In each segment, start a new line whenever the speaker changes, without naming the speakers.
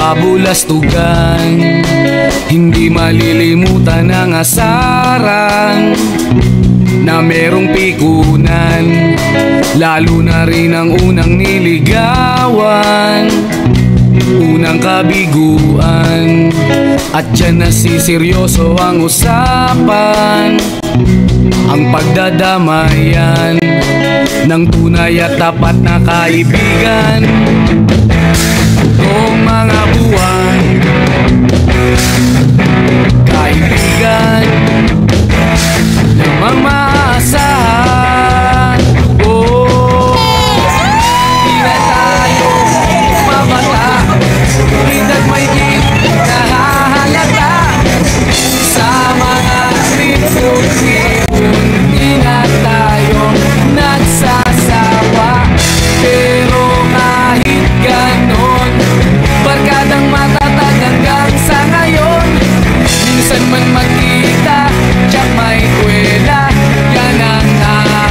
kabulastugan. Hindi malilimutan ang asaran na merong pikunan, lalo na rin ang unang niligawan, unang kabiguan. At dyan nasiseryoso ang usapan, ang pagdadamayan ng tunay at tapat na kaibigan. Kung mga buwan, kaibigan namang maasahan. Oh, di na tayo mabata, hinda't may di nahahalata sa mga tripod-tripod. Di na tayo nagsasawa, pero kahit ganon, barkadang matatag hanggang sa ngayon. Minsan man magkita, tsak may kwela, yan ang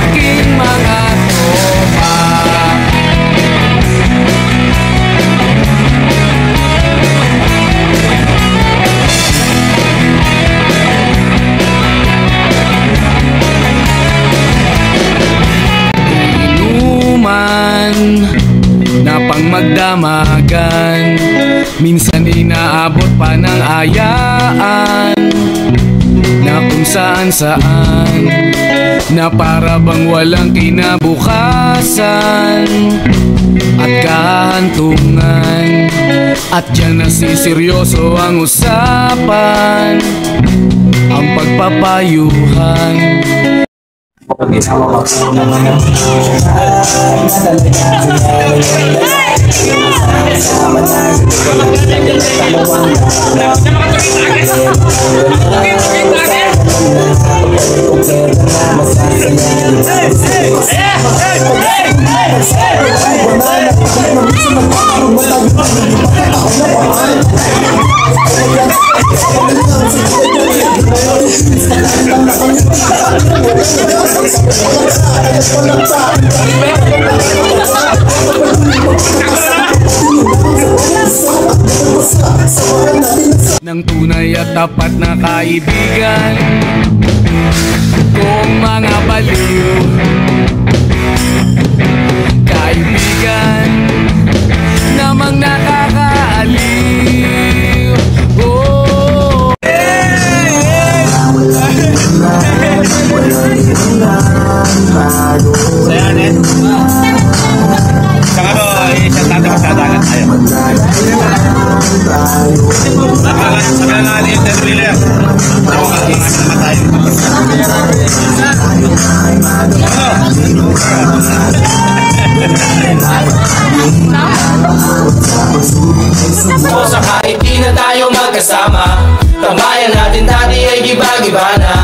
aking mga tropa. Inuman na pang magdamagan, minsan inaabot pa ng ayaan, na kung saan-saan, na para bang walang kinabukasan at kahantungan. At dyan nasiseryoso ang usapan, ang pagpapayuhan. Ng tunay at tapat na kaibigan. Kung mga baliw, kaibigan namang nakakaaliw. Oh,
saka no, isang tatapos sa dagat tayo. Sabi nga ni Interwheeler, ako mga namatay.
O sa kahit di na tayo magkasama, tambayan natin dati ay giba-giba na.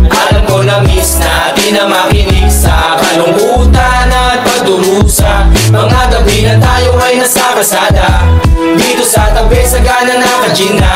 Alam ko na miss natin na makinig sa kalungkutan at pagdurusa. Mga gabi na tayo ay nasa kasada, dito sa tabi sa gana na kajina.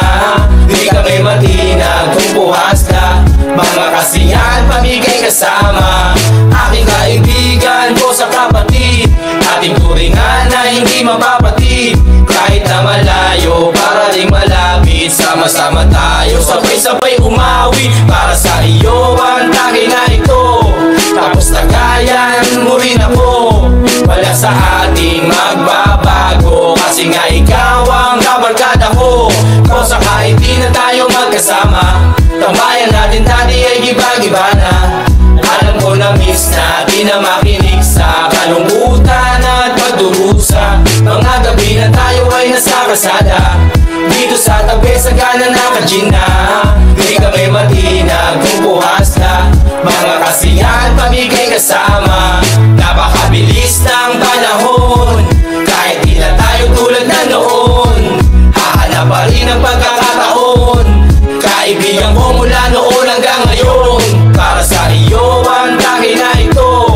Di kami matinag kung buhas na, mga kasiyahan pamigay kasama. Aking kaibigan ko sa kapatid, ating turingan na hindi mapapatid. Kahit na malayo, para ring malapit, sama-sama tayo, sabay-sabay umawit. Para sa iyo ang tagay na ito, tapos tagayan mo rin ako. Wala sa ating magbabago, kasi nga ikaw ang kabarkada ko. Kung sa kahit di na tayo magkasama, tambayan natin dati ay giba-giba na. Alam ko na miss natin na makinig sa kalungkutan at pagdurusa. Mga gabi na tayo ay nasa kasada, dito sa tabi sa gana na kajina. Di kami matinag kung buhas na, mga kasiyahan pamigay kasama. Napakabilis ng panahon, kahit di na tayo tulad na noon. Hahanap pa rin ang pagkakataon, kaibigan ko mula noon hanggang ngayon. Para sa iyo ang tagay na ito,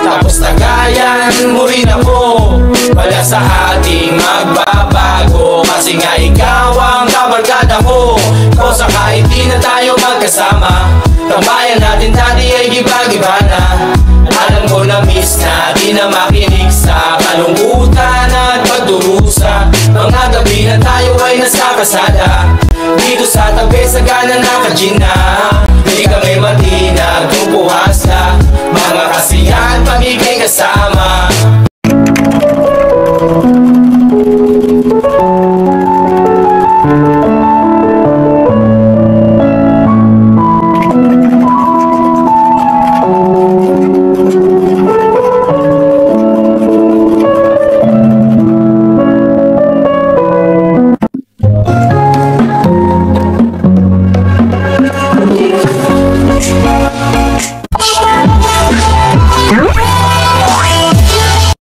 tapos tagayan mo rin ako. Wala sa ating magbabago, kasi nga ikaw ang kabarkada ko. Kung sa kahit di na tayo magkasama, tambayan natin dati ay giba-giba na. Alam ko na miss natin na makinig sa kalungkutan at pagdurusa. Mga gabi na tayo kalsada. Dito sa tabi sa gana nakagina.